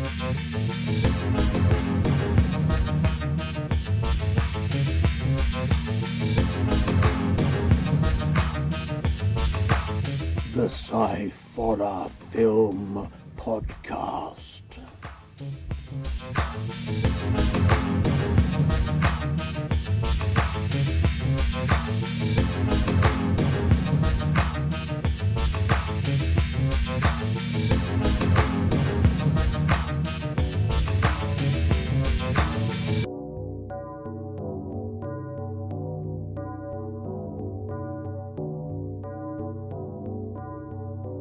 The Sciforror Film Podcast.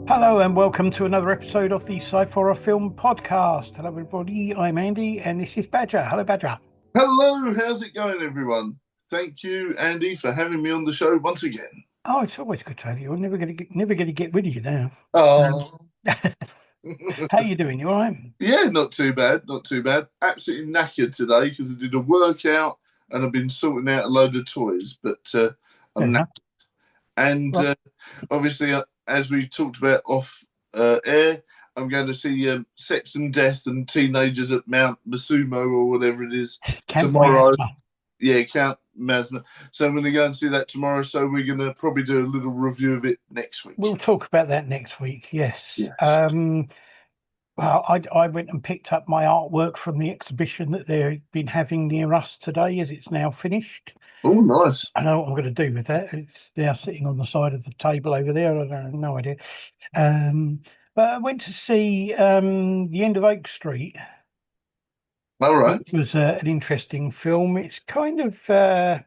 Hello and welcome to another episode of the Sciforror Film Podcast. Hello everybody, I'm Andy and this is Badger. Hello Badger. Hello, how's it going everyone? Thank you, Andy, for having me on the show once again. Oh, it's always good to have you. I'm never going to get rid of you now. Oh. How you doing? You all right? Yeah, not too bad, not too bad. Absolutely knackered today because I did a workout and I've been sorting out a load of toys, but I'm knackered. And obviously, as we talked about off air, I'm going to see Sex and Death and Teenagers at Mount Masumo or whatever it is tomorrow. Yeah, Count Masna. So I'm going to go and see that tomorrow. So we're going to probably do a little review of it next week. We'll talk about that next week. Yes. Well, I went and picked up my artwork from the exhibition that they've been having near us today, as it's now finished. Oh, nice. I know what I'm going to do with that. It's now sitting on the side of the table over there. I have no idea. But I went to see The End of Oak Street. All right. It was an interesting film. It's kind of, it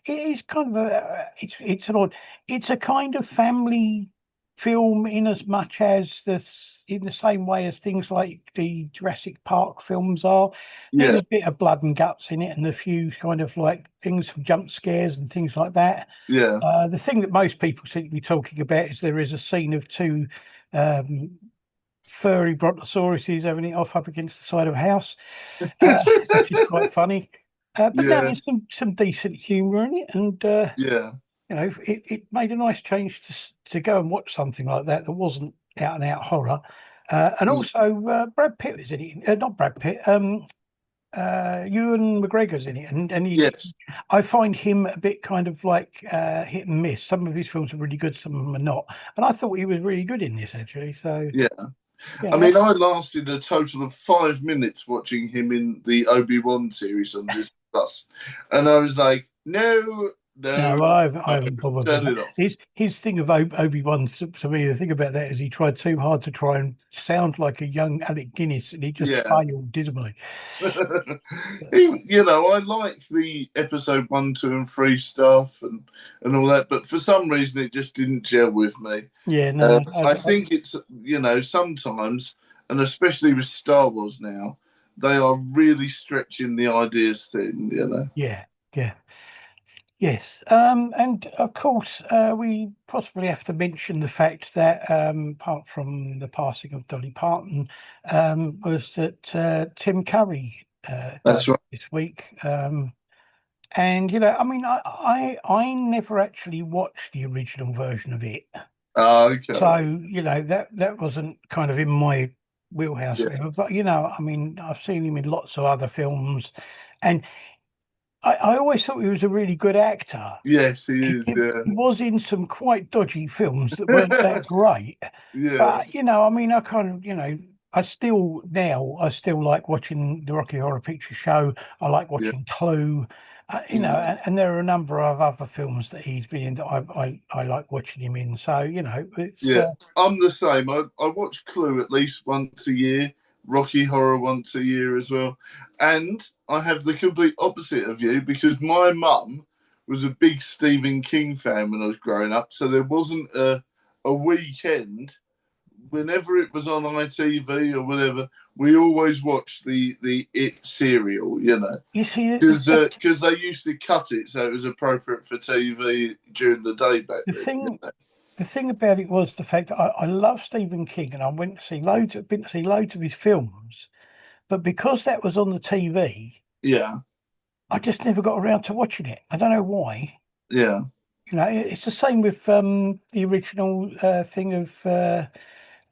is kind of it's a kind of family film in as much as in the same way as things like the Jurassic Park films are. There's a bit of blood and guts in it and a few kind of like things from jump scares and things like that. Yeah. The thing that most people seem to be talking about is there is a scene of two furry brontosauruses having it off up against the side of a house, which is quite funny. But no, there's some decent humour in it, and you know, it made a nice change to go and watch something like that wasn't out and out horror. And also Brad Pitt is in it. Not Brad Pitt. Ewan McGregor's in it, and I find him a bit kind of like hit and miss. Some of his films are really good, some of them are not. And I thought he was really good in this, actually. So I mean, I lasted a total of 5 minutes watching him in the Obi-Wan series on Disney Plus, and I was like, no. Well, I haven't bothered. His thing of Obi-Wan, to me, the thing about that is he tried too hard to try and sound like a young Alec Guinness, and he just failed dismally. You know, I like the episode 1, 2, and 3 stuff and all that, but for some reason it just didn't gel with me. Yeah, no. I think it's, you know, sometimes, and especially with Star Wars now, they are really stretching the ideas thin, you know. Yeah. Yes, and of course, we possibly have to mention the fact that, apart from the passing of Dolly Parton, was that Tim Curry died this week. And you know, I mean, I never actually watched the original version of it. Okay. So you know that wasn't kind of in my wheelhouse. But you know, I mean, I've seen him in lots of other films, and I always thought he was a really good actor. Yes, he is. He was in some quite dodgy films that weren't that great. But you know, I mean, I kind of, you know, I still like watching the Rocky Horror Picture Show. I like watching Clue. You know, and there are a number of other films that he's been in that I like watching him in. So you know, it's I'm the same. I watch Clue at least once a year. Rocky Horror once a year as well. And I have the complete opposite of you because my mum was a big Stephen King fan when I was growing up. So there wasn't a weekend, whenever it was on ITV or whatever, we always watched the It serial, you know. You see, because they used to cut it so it was appropriate for TV during the day back then. The thing about it was the fact that I love Stephen King and I been to see loads of his films, but because that was on the TV, I just never got around to watching it. I don't know why. Yeah. You know, it's the same with the original thing of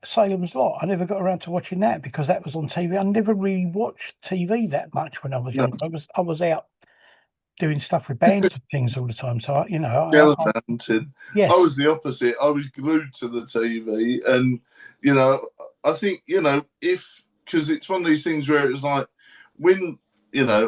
Salem's Lot. I never got around to watching that because that was on TV. I never really watched TV that much when I was No, younger. I was out doing stuff with bands and things all the time. So gallivanting. I yes, was the opposite. I was glued to the TV, and you know, I think if because it's one of these things where it was like when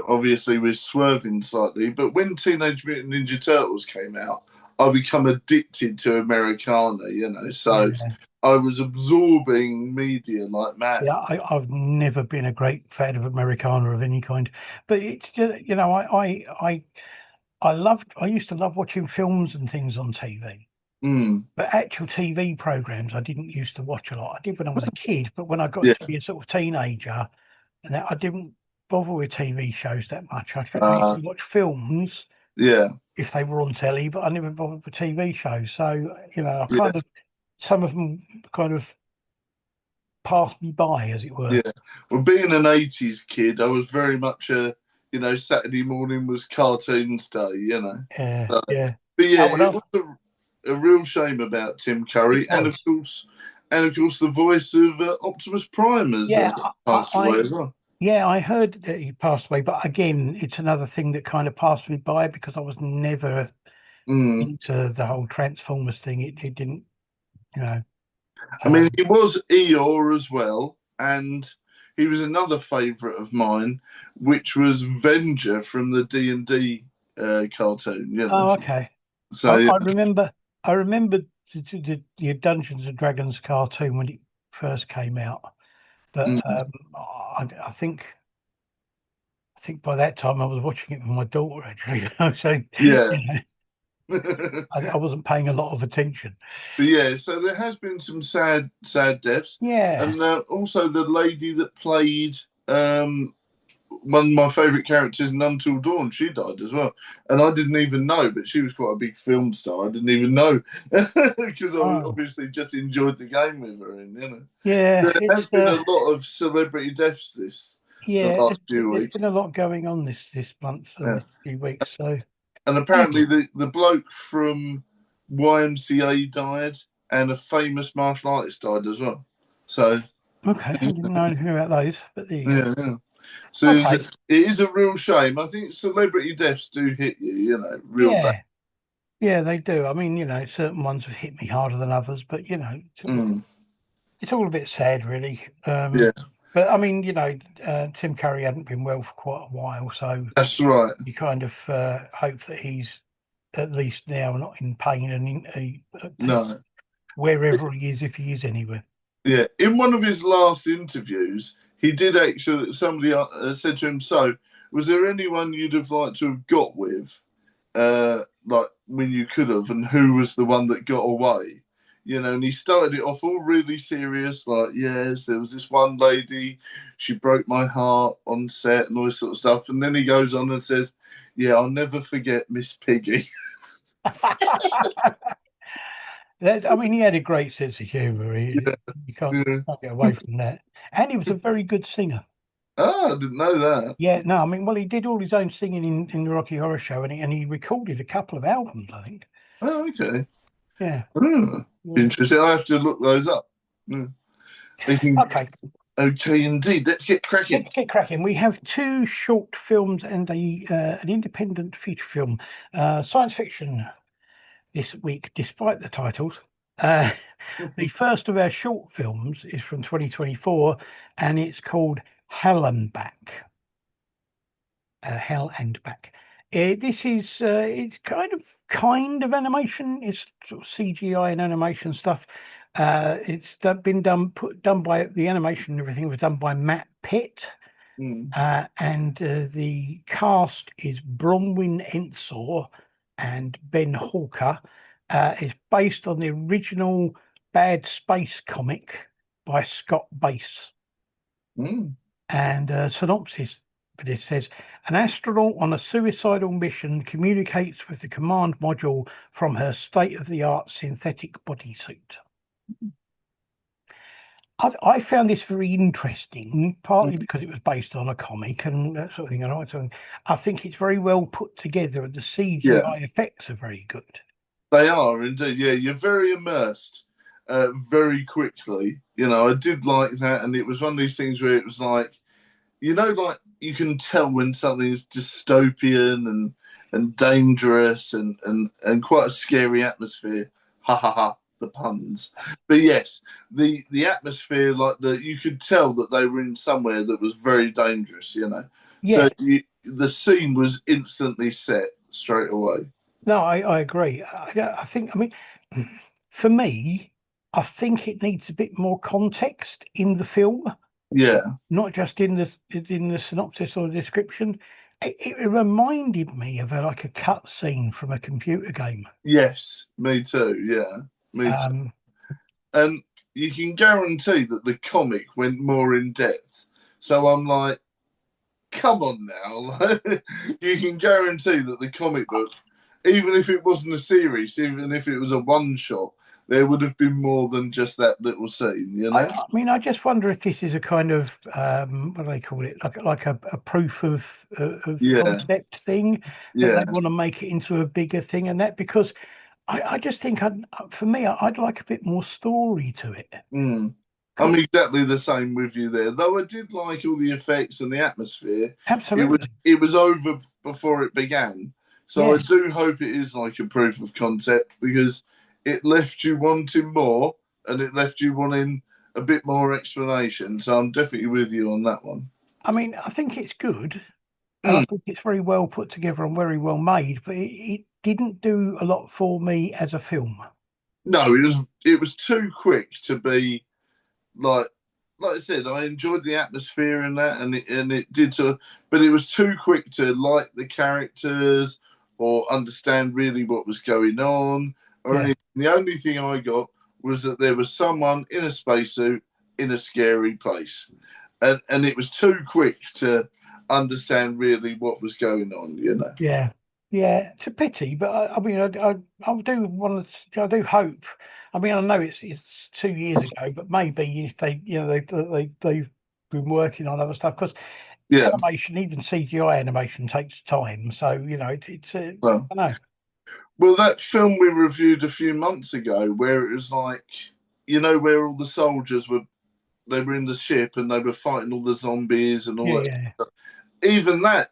obviously we're swerving slightly, but when Teenage Mutant Ninja Turtles came out, I become addicted to Americana. So yeah. I was absorbing media like See, mad. I've never been a great fan of Americana of any kind, but it's just I used to love watching films and things on TV. Mm, But actual TV programs, I didn't used to watch a lot. I did when I was a kid, but when I got yeah, to be a sort of teenager, and that I didn't bother with TV shows that much. I used uh, to watch films yeah, if they were on telly, but I never bothered with TV shows. So I yeah. kind of some of them kind of passed me by, as it were. Yeah. Well, being an 80s kid, I was very much Saturday morning was cartoons day. Yeah, So, yeah. but yeah, Oh, well, it was a real shame about Tim it Curry. was. And of course, the voice of Optimus Prime has Yeah, passed away as well. yeah, I heard that he passed away, but again, it's another thing that kind of passed me by because I was never Mm. into the whole Transformers thing. It didn't, you know. I mean, Um, he was Eeyore as well, and he was another favourite of mine, which was Venger from the D&D cartoon. oh, okay. So yeah, I remember. I remember the Dungeons and Dragons cartoon when it first came out, but mm, I think by that time I was watching it with my daughter actually. So yeah. I wasn't paying a lot of attention. But yeah, so there has been some sad deaths, Yeah. and also the lady that played one of my favourite characters in Until Dawn, she died as well, and I didn't even know, but she was quite a big film star. I didn't even know because I Oh, obviously just enjoyed the game with her, and yeah. there has been a lot of celebrity deaths the Yeah. last few There's weeks. been a lot going on this month and Yeah. this few weeks. So And apparently the bloke from YMCA died, and a famous martial artist died as well. So okay, I didn't know anything about those, but there you go. yeah. So Okay. it is a real shame. I think celebrity deaths do hit real bad. Yeah. Yeah, they do. I mean, certain ones have hit me harder than others, but Mm, it's all a bit sad, really. yeah, But I mean, Tim Curry hadn't been well for quite a while, so that's right. you kind of hope that he's at least now not in pain and at peace No, wherever he is, if he is anywhere. yeah. In one of his last interviews, he did actually. Somebody said to him, "So, was there anyone you'd have liked to have got with?" Like when you could have, and who was the one that got away? And he started it off all really serious, like, yes, there was this one lady, she broke my heart on set and all this sort of stuff. And then he goes on and says, yeah, I'll never forget Miss Piggy. I mean, he had a great sense of humour. You Yeah. can't get away from that. And he was a very good singer. Oh, I didn't know that. Yeah, no, I mean, well, he did all his own singing in the Rocky Horror Show, and he recorded a couple of albums, I think. Oh, okay. Yeah, Oh, yeah. interesting. I have to look those up. Yeah. Okay, Okay, indeed. Let's get cracking. let's get cracking. We have two short films and an independent feature film, science fiction this week, despite the titles. Uh, the first of our short films is from 2024, and it's called Hell and Back. Hell and Back. This is it's kind of animation. It's sort of CGI and animation stuff. Been done by the animation and everything was done by Matt Pitt. Mm. And the cast is Bronwyn Ensor and Ben Hawker. It's based on the original Bad Space comic by Scott Bass. Mm. And synopsis for this says an astronaut on a suicidal mission communicates with the command module from her state of the art synthetic bodysuit. I found this very interesting, partly Mm. because it was based on a comic and that sort of thing. I think it's very well put together, and the Yeah. CGI effects are very good. They are indeed. Yeah, you're very immersed. very quickly. I did like that, and it was one of these things where it was like, like you can tell when something is dystopian and dangerous and quite a scary atmosphere. Ha ha ha, the puns. But yes, the atmosphere, like you could tell that they were in somewhere that was very dangerous. So Yeah. the scene was instantly set straight away. No, I agree. I think, I mean, for me, I think it needs a bit more context in the film, Yeah. not just in the synopsis or the description. It reminded me of like a cut scene from a computer game. Yes, me too. Yeah, me too. Um, And you can guarantee that the comic went more in depth. So I'm like, come on now. You can guarantee that the comic book, even if it wasn't a series, even if it was a one shot, there would have been more than just that little scene. I mean, I just wonder if this is a kind of what do they call it, like a proof of Yeah, concept thing that they yeah. want to make it into a bigger thing, and that because I just think for me, I'd like a bit more story to it. Mm. I'm exactly the same with you there. Though I did like all the effects and the atmosphere. It was Absolutely, it was over before it began. So I yeah. do hope it is like a proof of concept because it left you wanting more and it left you wanting a bit more explanation. So I'm definitely with you on that one. I mean, I think it's good, and I Mm. think it's very well put together and very well made, but it didn't do a lot for me as a film. No, it was too quick to be like I said, I enjoyed the atmosphere and that, and it did so, but it was too quick to like the characters or understand really what was going on or Yeah, anything. The only thing I got was that there was someone in a spacesuit in a scary place, and it was too quick to understand really what was going on. yeah, yeah. It's a pity, but I mean, I do want to. I do hope. I mean, I know it's 2 years ago, but maybe if they, they've been working on other stuff because Yeah. animation, even CGI animation, takes time. So it's Well, I don't know. well, that film we reviewed a few months ago, where it was like, where all the soldiers they were in the ship and they were fighting all the zombies and all Yeah, that. yeah, Even that,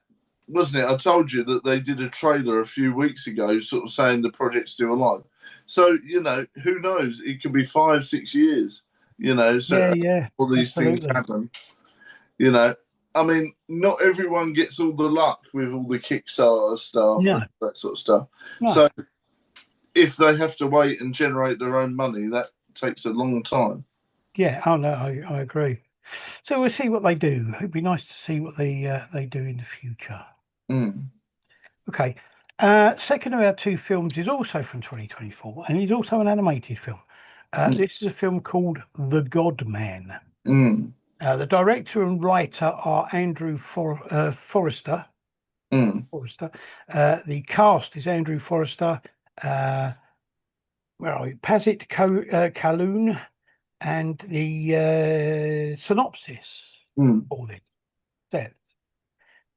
wasn't it? I told you that they did a trailer a few weeks ago, sort of saying the project's still alive. So who knows? It could be 5, 6 years. So yeah, yeah. all these things Absolutely. happen. You know, I mean, not everyone gets all the luck with all the Kickstarter stuff and No, that sort of stuff. no. So if they have to wait and generate their own money, that takes a long time. Yeah. Oh no, I agree. So we'll see what they do. It'd be nice to see what they do in the future. Mm, Okay. Second of our two films is also from 2024, and it's also an animated film. mm, This is a film called The God Man. mm, The director and writer are Andrew Forrester. mm, Forrester. The cast is Andrew Forrester, uh, where are we? Pazit Kaloon, and the synopsis mm, for this said,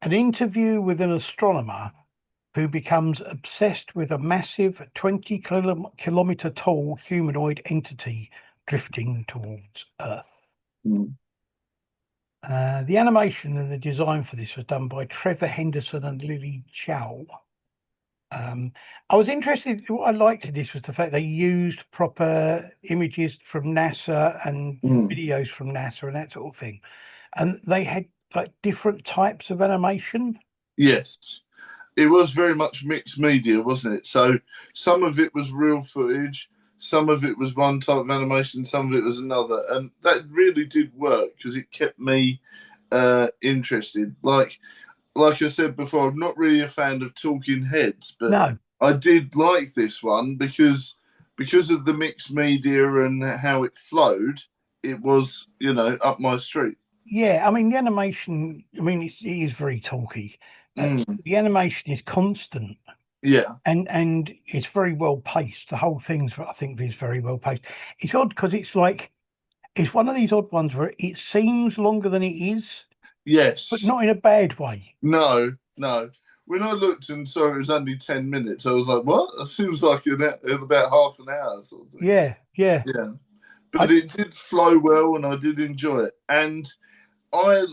an interview with an astronomer who becomes obsessed with a massive 20 kilometer tall humanoid entity drifting towards Earth. mm. The animation and the design for this was done by Trevor Henderson and Lily Chow. I was interested. What I liked in this was the fact they used proper images from NASA and Mm. videos from NASA and that sort of thing. And they had like different types of animation. Yes. It was very much mixed media, wasn't it? So some of it was real footage, some of it was one type of animation, some of it was another, and that really did work because it kept me interested. Like I said before, I'm not really a fan of talking heads, but No, I did like this one because of the mixed media and how it flowed. It was up my street. yeah, I mean the animation. I mean it is very talky, but Mm, the animation is constant yeah. and it's very well paced. The whole thing's I think is very well paced. It's odd because it's like it's one of these odd ones where it seems longer than it is, but Yes. not in a bad way. No. No. when I looked and saw it was only 10 minutes, I was like, "What? It seems like in about half an hour, sort of thing." Yeah, yeah. Yeah, but I it did flow well, and I did enjoy it. And I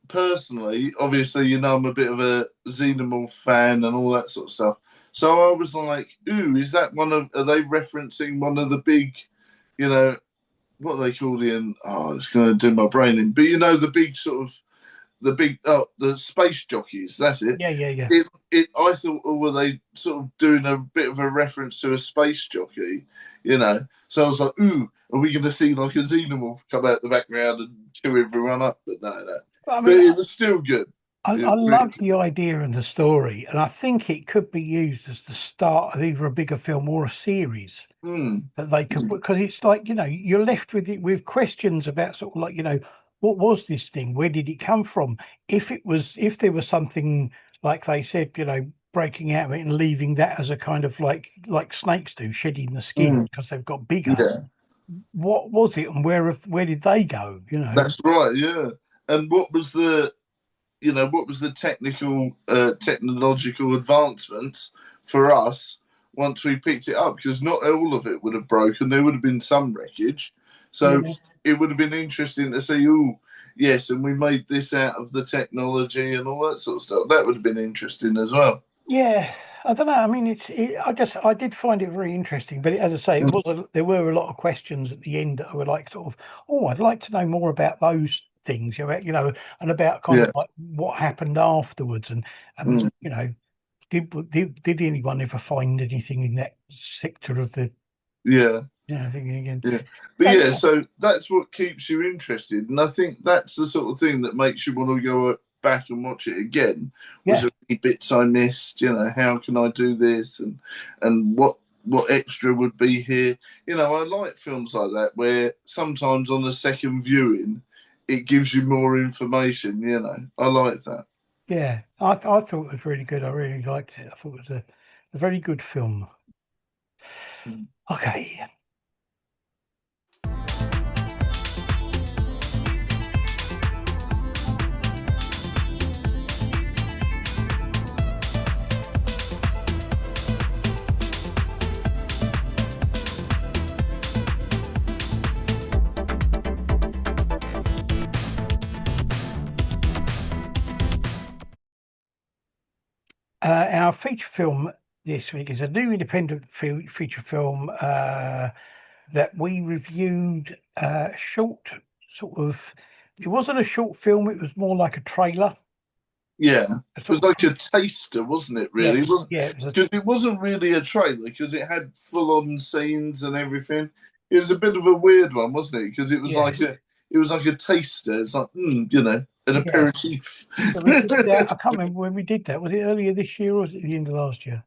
personally, obviously, I'm a bit of a Xenomorph fan and all that sort of stuff. So I was like, "Ooh, is that one of? Are they referencing one of the big, you know, what are they called in? Oh, it's going to do my brain in. But the big sort of the space jockeys. That's it. yeah, yeah, yeah. I thought, oh, were they sort of doing a bit of a reference to a space jockey? So I was like, ooh, are we going to see like a xenomorph come out the background and chew everyone up? But no, no. I But mean, it was still good. I It really, love the idea and the story, and I think it could be used as the start of either a bigger film or a series mm, that they could, because it's like, you're left with it with questions about sort of like, what was this thing? Where did it come from? If there was something like they said, breaking out of it and leaving that as a kind of like snakes do, shedding the skin mm, because they've got bigger. yeah, What was it, and where did they go? that's right. Yeah. And what was the technological advancements for us once we picked it up? Because not all of it would have broken. There would have been some wreckage. So Yeah. it would have been interesting to see, oh, yes, and we made this out of the technology and all that sort of stuff. That would have been interesting as well. Yeah, I don't know. I mean, I did find it very interesting, but as I say, there were a lot of questions at the end that I were like, sort of, oh, I'd like to know more about those things, and about kind of Yeah. like what happened afterwards, and Mm. did anyone ever find anything in that sector of the, Yeah. thinking again? Yeah. But So yeah, yeah, so that's what keeps you interested. And I think that's the sort of thing that makes you want to go back and watch it again. Was yeah, there any bits I missed? How can I do this? And what extra would be here? I like films like that where sometimes on a second viewing it gives you more information, I like that. yeah. I thought it was really good. I really liked it. I thought it was a very good film. Okay. Our feature film this week is a new independent feature film that we reviewed. Short, sort of. It wasn't a short film; it was more like a trailer. Yeah, A it sort was of, like a taster, wasn't it? yeah, Really, yeah. It was because it wasn't really a trailer because it had full-on scenes and everything. It was a bit of a weird one, wasn't it? Because yeah, it was like a taster. It's like an yeah. aperitif. So we did that. I can't remember when we did that. Was it earlier this year or was it the end of last year?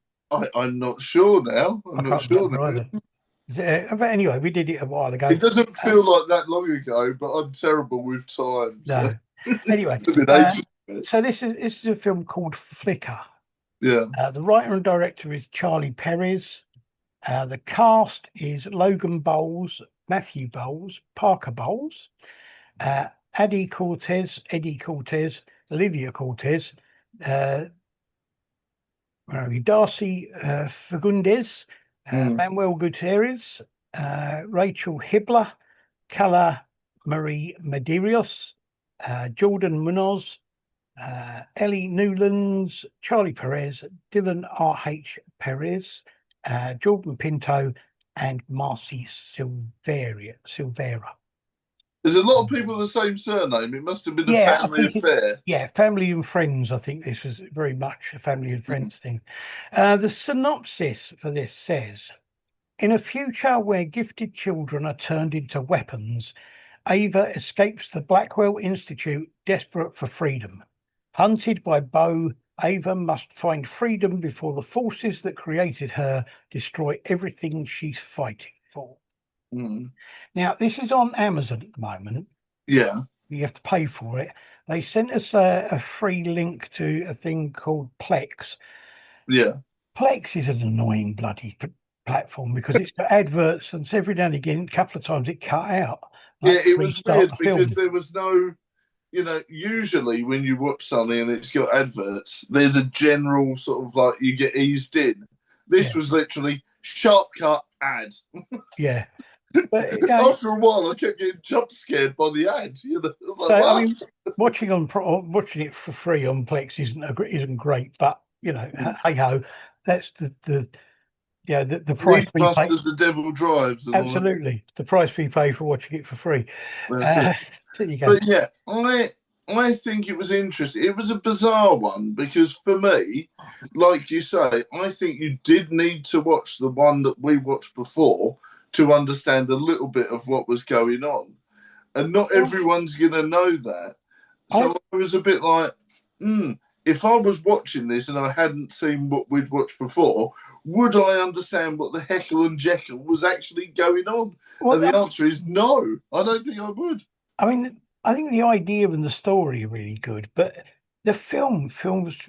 I'm not sure now. I I'm not can't sure remember now. either. But anyway, we did it a while ago. It doesn't Uh, feel like that long ago, but I'm terrible with time. So no. Anyway, it's been ages. so this is a film called Flicker. Yeah. The writer and director is Charlie Perez. The cast is Logan Bowles, Matthew Bowles, Parker Bowles, uh, Eddie Cortez, Olivia Cortez, uh, where are we? Darcy Fagundes, Mm. Manuel Gutierrez, Rachel Hibler, Carla Marie Medeiros, Jordan Munoz, Ellie Newlands, Charlie Perez, Dylan R.H. Perez, Jordan Pinto, and Marcy Silvera. There's a lot of people with the same surname. It must have been a Yeah, I family think affair. family and friends. I think this was very much a family and Mm. friends thing. The synopsis for this says, in a future where gifted children are turned into weapons, Ava escapes the Blackwell Institute desperate for freedom. Hunted by Bo, Ava must find freedom before the forces that created her destroy everything she's fighting for. Mm. Now, this is on Amazon at the moment. Yeah. You have to pay for it. They sent us a free link to a thing called Plex. Yeah. Plex is an annoying bloody platform because it's got adverts, and every now and again, a couple of times it cut out. I Yeah, had to it was restart weird the because film. there was no usually when you watch something and it's got adverts, there's a general sort of like you get eased in. This Yeah, was literally sharp cut ad. yeah. But After a while, I kept getting jump scared by the ad. I was so like, I what? mean, watching it for free on Plex isn't great, but hey ho, that's the price we Trust pay. as the devil drives and all that. Absolutely, the price we pay for watching it for free. That's it. Uh, there you go. But yeah, I think it was interesting. It was a bizarre one because for me, like you say, I think you did need to watch the one that we watched before to understand a little bit of what was going on. And not Well, everyone's going to know that. I So I was a bit like, if I was watching this and I hadn't seen what we'd watched before, would I understand what the heckle and jekyll was actually going on? And the well, answer is no, I don't think I would. I mean, I think the idea and the story are really good, but the film's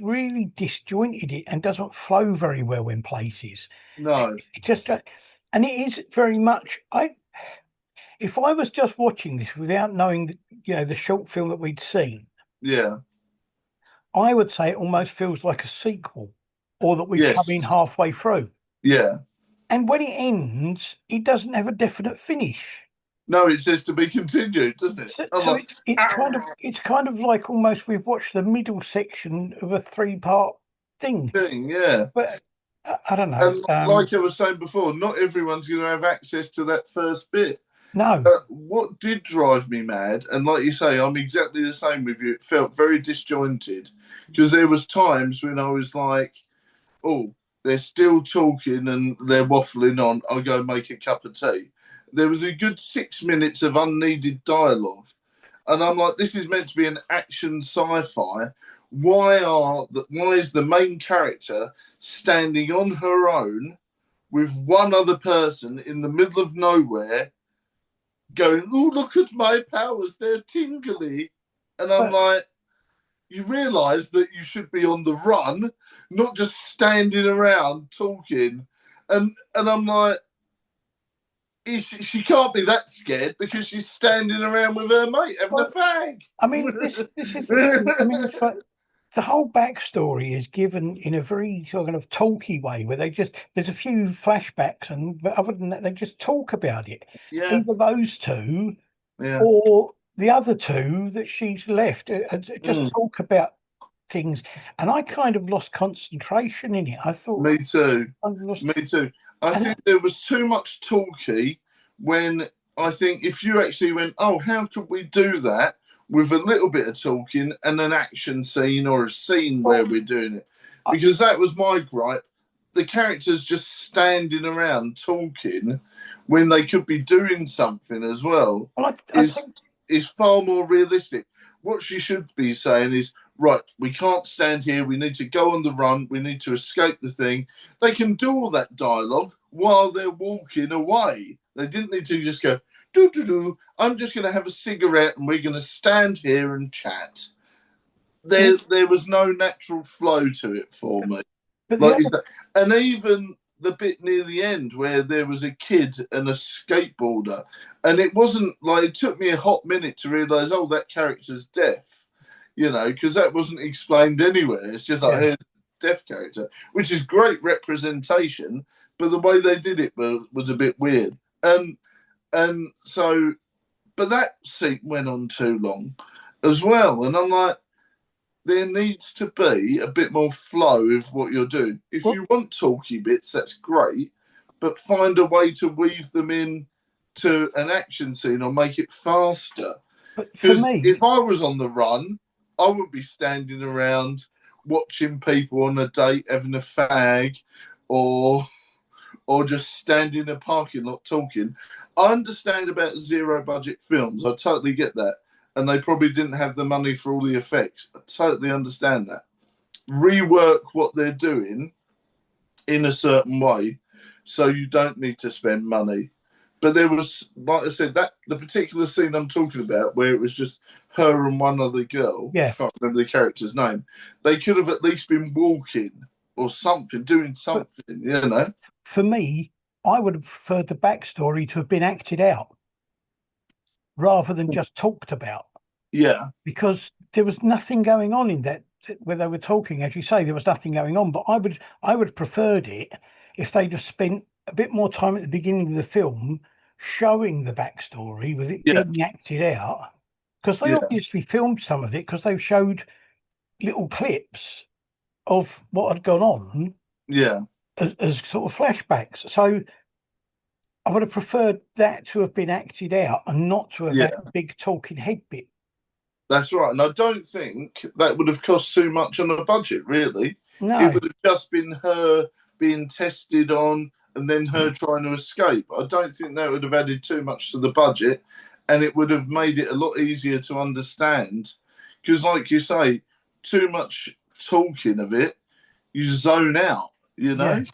really disjointed it and doesn't flow very well in places. No, It just and it is very much. If I was just watching this without knowing the short film that we'd seen, yeah, I would say it almost feels like a sequel, or that we've come in yes, halfway through. yeah. And when it ends, it doesn't have a definite finish. No, it says to be continued, doesn't it? So, I'm so like, it's kind of like almost we've watched the middle section of a three-part thing. thing, yeah. But I don't know. And like I was saying before, not everyone's going to have access to that first bit. No. What did drive me mad, and like you say, I'm exactly the same with you. It felt very disjointed because there was times when I was like, "Oh, they're still talking and they're waffling on. I'll go make a cup of tea." There was a good 6 minutes of unneeded dialogue, and I'm like, "This is meant to be an action sci-fi. Why is the main character standing on her own with one other person in the middle of nowhere?" Going, oh, look at my powers, they're tingly. And I'm But like, you realise that you should be on the run, not just standing around talking. And I'm like, she can't be that scared because she's standing around with her mate having a well, fag. I mean, this is the thing. I mean, it's like the whole backstory is given in a very sort of talky way, where there's a few flashbacks, but other than that, they just talk about it. Yeah, Either those two yeah. or the other two that she's left just Mm, talk about things, and I kind of lost concentration in it. I thought me too. I lost, Me too. I and think there was too much talky when I think if you actually went, oh, how could we do that with a little bit of talking and an action scene or a scene where well, we're doing it? I, Because that was my gripe. The characters just standing around talking when they could be doing something as well well, I is think. is far more realistic. What she should be saying is, right, we can't stand here. We need to go on the run. We need to escape the thing. They can do all that dialogue while they're walking away. They didn't need to just go, do, do, do. I'm just going to have a cigarette and we're going to stand here and chat. There was no natural flow to it for me. But the Like you other, said, and even the bit near the end where there was a kid and a skateboarder, and it wasn't like it took me a hot minute to realise, oh, that character's deaf, because that wasn't explained anywhere. It's just like yeah, here's a deaf character, which is great representation, but the way they did it was a bit weird, and so, but that scene went on too long as well, and I'm like, there needs to be a bit more flow of what you're doing. If well, you want talky bits, that's great, but find a way to weave them in to an action scene or make it faster. but for Because me, if I was on the run, I wouldn't be standing around watching people on a date having a fag or just standing in a parking lot talking. I understand about zero budget films. I totally get that. And they probably didn't have the money for all the effects. I totally understand that. Rework what they're doing in a certain way so you don't need to spend money. But there was, like I said, that the particular scene I'm talking about where it was just her and one other girl, yeah, can't remember the character's name, they could have at least been walking or something, doing but something. for me, I would have preferred the backstory to have been acted out rather than just talked about. Yeah, because there was nothing going on in that where they were talking. As you say, there was nothing going on. But I would have preferred it if they just spent a bit more time at the beginning of the film showing the backstory with it yeah, being acted out. Because they yeah, obviously filmed some of it because they showed little clips of what had gone on yeah, as sort of flashbacks. So I would have preferred that to have been acted out and not to have had yeah. a big talking head bit. That's right. And I don't think that would have cost too much on a budget, really. It No, would have just been her being tested on and then her trying to escape. I don't think that would have added too much to the budget, and it would have made it a lot easier to understand. Because, like you say, too much talking of it, you zone out, you yeah. know?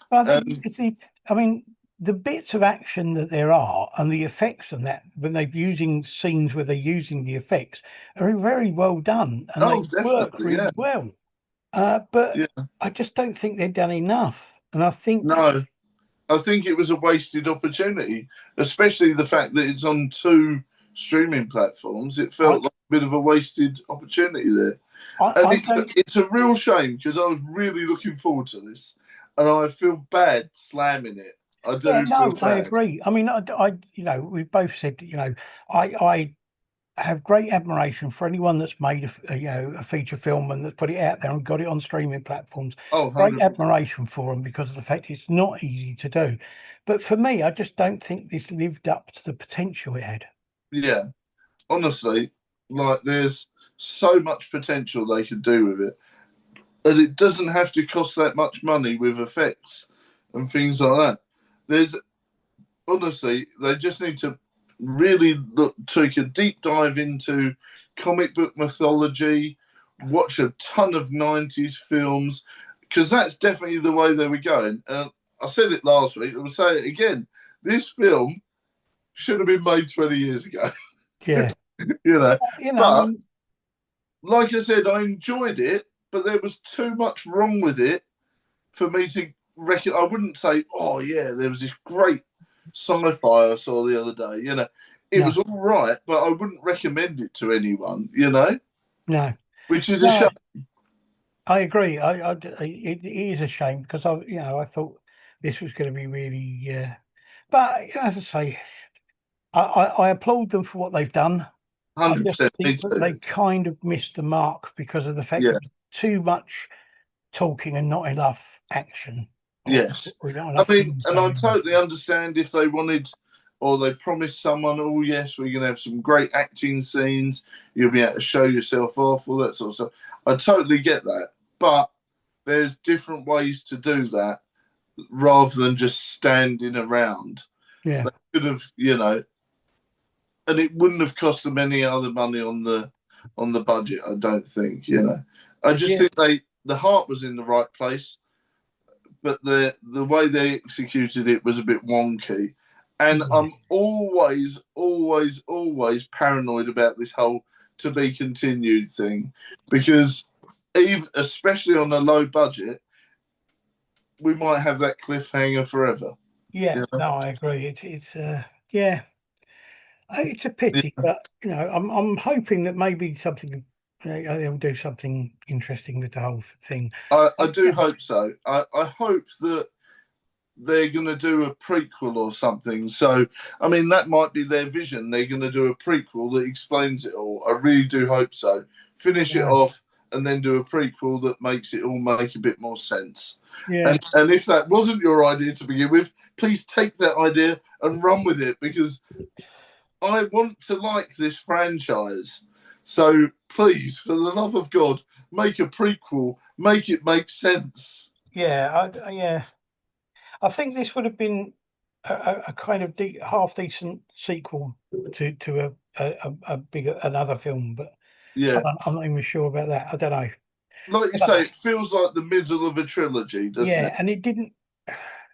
But I think Um, it's the, I mean, the bits of action that there are and the effects and that when they're using scenes where they're using the effects are very well done and oh, they work definitely, yeah. really well. But Yeah. I just don't think they've done enough. And I think, No, I think it was a wasted opportunity, especially the fact that it's on two streaming platforms. It I, felt like a bit of a wasted opportunity there, and I it's a, don't. it's a real shame because I was really looking forward to this, and I feel bad slamming it. I Yeah, do feel no, I bad. agree. I mean, we both said, I have great admiration for anyone that's made a feature film and that's put it out there and got it on streaming platforms. Oh, Great 100%. admiration for them because of the fact it's not easy to do. But for me, I just don't think this lived up to the potential it had. Yeah, honestly, like there's so much potential they could do with it, and it doesn't have to cost that much money with effects and things like that. There's honestly, they just need to really take a deep dive into comic book mythology, watch a ton of 90s films, because that's definitely the way they were going. And I said it last week, I will say it again. This film should have been made 20 years ago, Yeah. you know. I But mean, like I said, I enjoyed it, but there was too much wrong with it for me to reckon. I wouldn't say, oh yeah, there was this great sci-fi I saw the other day. It no, was all right, but I wouldn't recommend it to anyone. no, Which is a shame. no, I agree. It is a shame because I thought this was going to be really, but as I say, I applaud them for what they've done. I Hundred just percent, me think that too. they kind of missed the mark because of the fact Yeah, there was too much talking and not enough action, yes. or not I enough mean, things and I going on. totally understand if they wanted, or they promised someone, oh yes, we're going to have some great acting scenes. You'll be able to show yourself off, all that sort of stuff. I totally get that, but there's different ways to do that rather than just standing around. Yeah, They could have, and it wouldn't have cost them any other money on the budget. I don't think. I just yeah, think the heart was in the right place, but the way they executed it was a bit wonky. And yeah, I'm always, always, always paranoid about this whole to be continued thing because even especially on a low budget, we might have that cliffhanger forever. yeah. You know? No, I agree. Yeah, it's a pity, Yeah. but I'm hoping that maybe they'll do something interesting with the whole thing. I But, do hope so. I hope that they're going to do a prequel or something. So, I mean, that might be their vision. They're going to do a prequel that explains it all. I really do hope so. Finish it yeah, off and then do a prequel that makes it all make a bit more sense. yeah, And if that wasn't your idea to begin with, please take that idea and run with it because I want to like this franchise. So please, for the love of God, make a prequel. Make it make sense. yeah. I think this would have been a kind of half decent sequel to a bigger another film, but Yeah. I'm not even sure about that. I don't know. Like you But say, it feels like the middle of a trilogy, doesn't it? yeah, and it didn't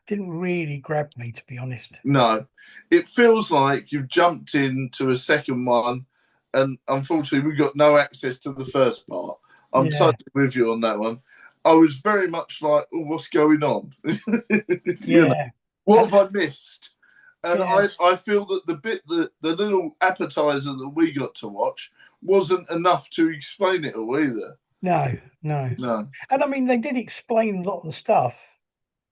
really grab me, to be honest. No. It feels like you've jumped into a second one, and unfortunately, we got no access to the first part. I'm Yeah, totally with you on that one. I was very much like, oh, what's going on? you know, yeah, what and have I missed? And Yeah. I feel that the little appetizer that we got to watch wasn't enough to explain it all either. No, no. No. And I mean, they did explain a lot of the stuff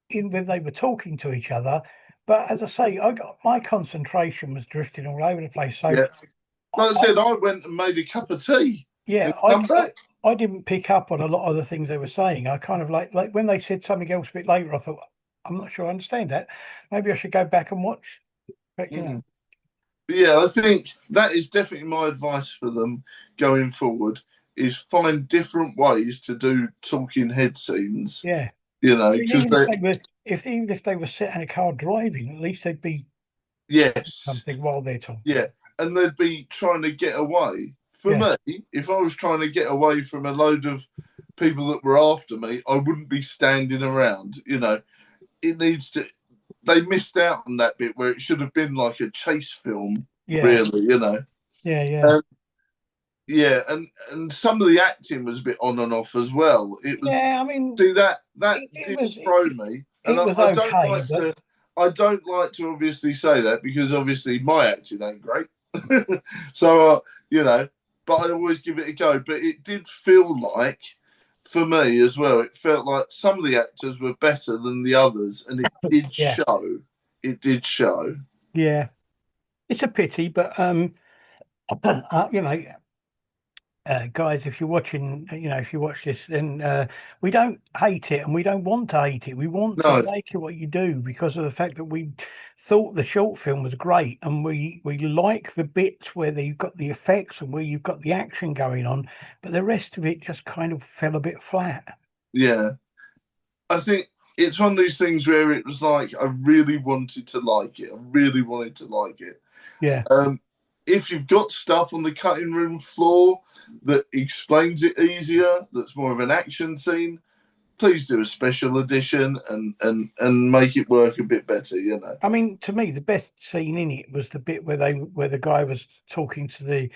in when they were talking to each other. But as I say, I got my concentration was drifting all over the place. So, Yeah. Like I I, said, I went and made a cup of tea yeah, and come back. I didn't pick up on a lot of the things they were saying. I kind of like when they said something else a bit later, I thought, I'm not sure I understand that. Maybe I should go back and watch. But Mm. But yeah, I think that is definitely my advice for them going forward is find different ways to do talking head scenes, yeah. I mean, because even if they, they were, if even if they were sat in a car driving, at least they'd be yes, something while they're talking. yeah, and they'd be trying to get away. For Yeah, me, if I was trying to get away from a load of people that were after me, I wouldn't be standing around. It needs to. They missed out on that bit where it should have been like a chase film, yeah, really. yeah, yeah. Um, yeah, and some of the acting was a bit on and off as well. It was Yeah, I mean, see that it did was throw me, and it was okay, but I don't like to obviously say that because obviously my acting ain't great. So but I always give it a go. But it did feel like, for me as well, it felt like some of the actors were better than the others, and it did yeah, show. It did show. yeah. It's a pity, but guys, if you're watching, if you watch this, then we don't hate it and we don't want to hate it. We want to No, like it what you do because of the fact that we thought the short film was great and we like the bits where you've got the effects and where you've got the action going on, but the rest of it just kind of fell a bit flat. yeah, I think it's one of these things where it was like I really wanted to like it. I really wanted to like it. Yeah, Um, if you've got stuff on the cutting room floor that explains it easier, that's more of an action scene, please do a special edition and make it work a bit better. I mean, to me, the best scene in it was the bit where the guy was talking to the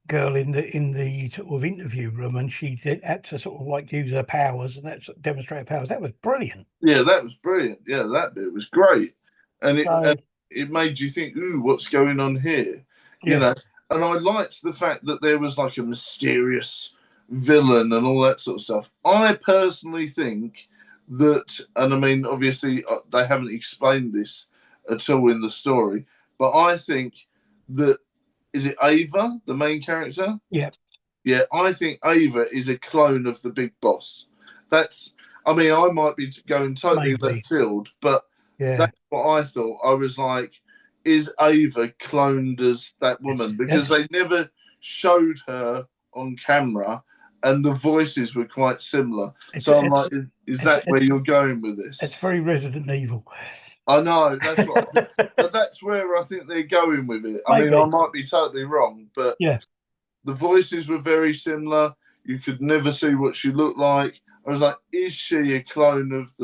girl in the sort of interview room, and had to sort of like use her powers and that demonstrate her powers. That was brilliant. Yeah, that was brilliant. Yeah, that bit was great, and So it made you think, "Ooh, what's going on here?" You yeah, know. And I liked the fact that there was like a mysterious villain and all that sort of stuff. I personally think that, and I mean, obviously, they haven't explained this at all in the story, but I think that is it Ava, the main character? yeah, Yeah, I think Ava is a clone of the big boss. That's, I mean, I might be going totally maybe, left field, but yeah. that's what I thought. I was like, is Ava cloned as that woman? Because That's they never showed her on camera and the voices were quite similar. it's So I'm it's like, is it's that where it's you're going with it's this? very Resident Evil. I know, that's what I think. But that's where I think they're going with it. I mean, I Maybe, might be totally wrong, but yeah, the voices were very similar. You could never see what she looked like. I was like, is she a clone of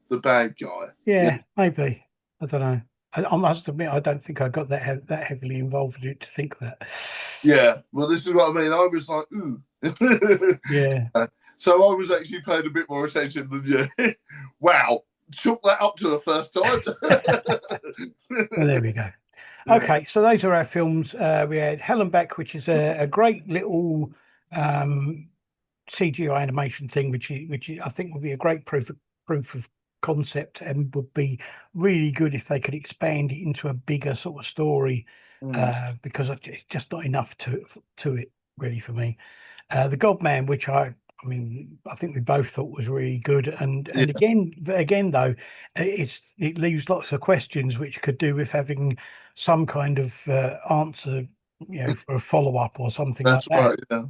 the bad guy? Yeah, yeah, maybe. I don't know. I must admit, I don't think I got that heavily involved in it to think that. yeah. Well, this is what I mean. I was like, ooh. Yeah, So I was actually paying a bit more attention than you. Wow, chalk that up to the first time. well, there we go. Yeah. Okay, so those are our films. We had Hell and Back, which is a great little um, CGI animation thing, I think would be a great proof of concept and would be really good if they could expand it into a bigger sort of story. Mm. Because it's just not enough to it really for me. The Godman, which I mean, I think we both thought was really good, Yeah, and again though, it leaves lots of questions which could do with having some kind of answer, for a follow up or something like that's that. right. Yeah.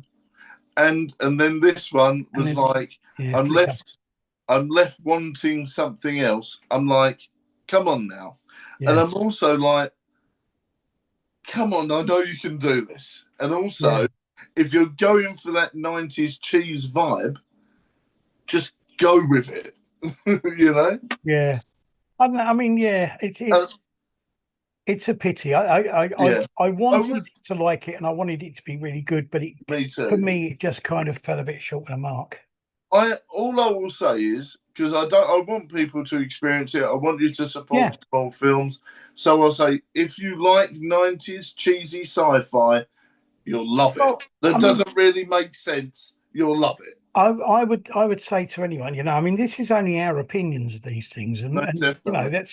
And then this one And was then like, yeah, I'm flick up, left I'm left wanting something else. I'm like, come on now. And yeah, I'm also like, come on, I know you can do this. And yeah, also, if you're going for that 90s cheese vibe, just go with it. you know? yeah. I don't know, I mean, yeah, And, it's a pity. yeah. I I would, wanted to like it and I wanted it to be really good, but me for too. me it just kind of fell a bit short of the mark. All I will say is, because I want people to experience it. I want you to support small films. So I'll say, if you like 90s cheesy sci-fi, you'll love it. That doesn't really make sense. You'll love it. I would say to anyone, this is only our opinions of these things, and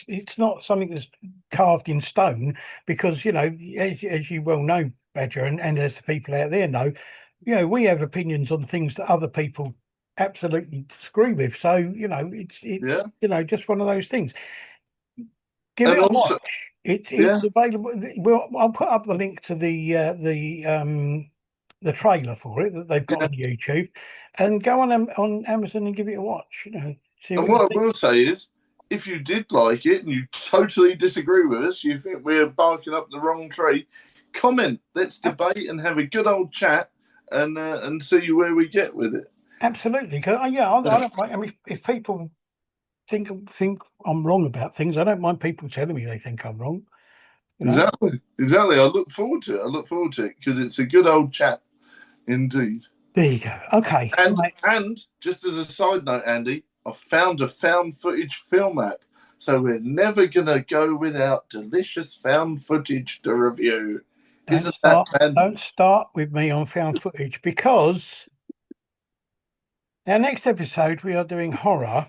it's not something that's carved in stone, because as you well know, Badger, and as the people out there know, we have opinions on things that other people absolutely disagree with. So it's just one of those things. Give it a watch. It's available. Well, I'll put up the link to the trailer for it that they've got on YouTube, and go on Amazon and give it a watch. And what I will say is, if you did like it and you totally disagree with us, you think we're barking up the wrong tree, comment. Let's debate and have a good old chat, and see where we get with it. Absolutely. I don't mind. I mean, if people think I'm wrong about things, I don't mind people telling me they think I'm wrong. Exactly. I look forward to it because it's a good old chat indeed. There you go. Okay. And just as a side note, Andy, I found a found footage film app, so we're never gonna go without delicious found footage to review. Don't start with me on found footage, because our next episode we are doing horror,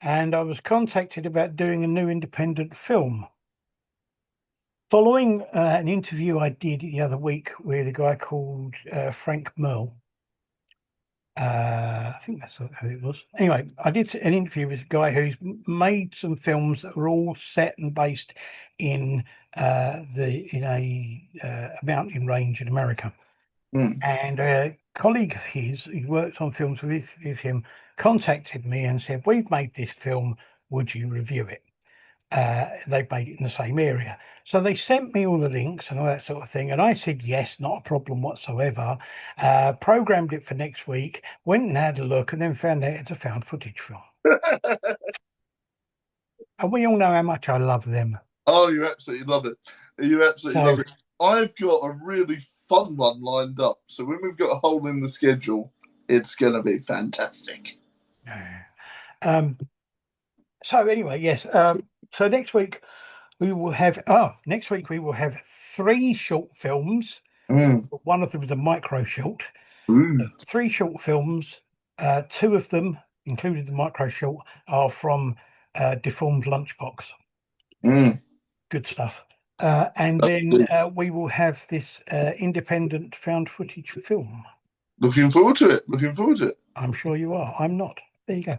and I was contacted about doing a new independent film. Following an interview I did the other week with a guy called Frank Merle. I think that's who it was. Anyway, I did an interview with a guy who's made some films that are all set and based in a mountain range in America. And a colleague of his who worked on films with him contacted me and said, "We've made this film. Would you review it?" They've made it in the same area. So they sent me all the links and all that sort of thing. And I said, yes, not a problem whatsoever. Programmed it for next week, went and had a look, and then found out it's a found footage film. And we all know how much I love them. Oh, you absolutely love it. Love it. I've got a really fun one lined up. So when we've got a hole in the schedule, it's going to be fantastic. So anyway, yes. So next week we will have 3 short films. One of them is a micro short. 3 short films. 2 of them, including the micro short, are from Deformed Lunchbox. Good stuff. And then we will have this independent found footage film. Looking forward to it. I'm sure you are. I'm not. There you go.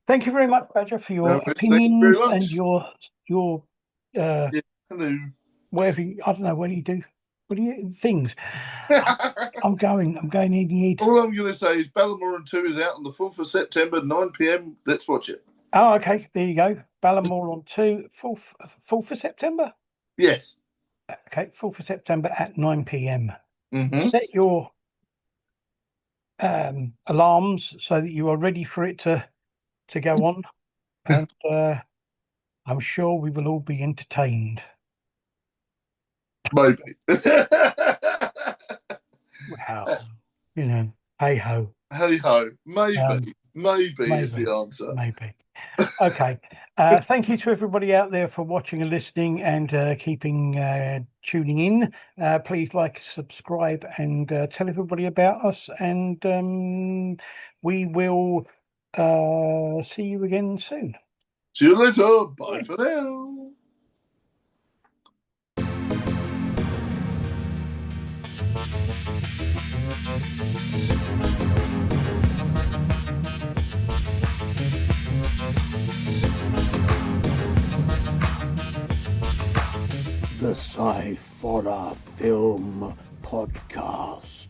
Thank you very much, Badger, for your opinions and your hello. Whatever I don't know. What do you do? What do you things? I'm going in the head. All I'm going to say is Ballamore 2 is out on the 4th of September, 9 p.m. Let's watch it. Oh, okay. There you go. Ballamore 2, 4th of September. Yes. Okay, 4th of September at 9 p.m. Set your alarms so that you are ready for it to go on, and I'm sure we will all be entertained. Maybe. Wow. Hey ho. Maybe is the answer. Maybe. Okay. Thank you to everybody out there for watching and listening and tuning in. Please like, subscribe, and tell everybody about us, and we will see you again soon. See you later. Bye for now. The Sciforror Film Podcast.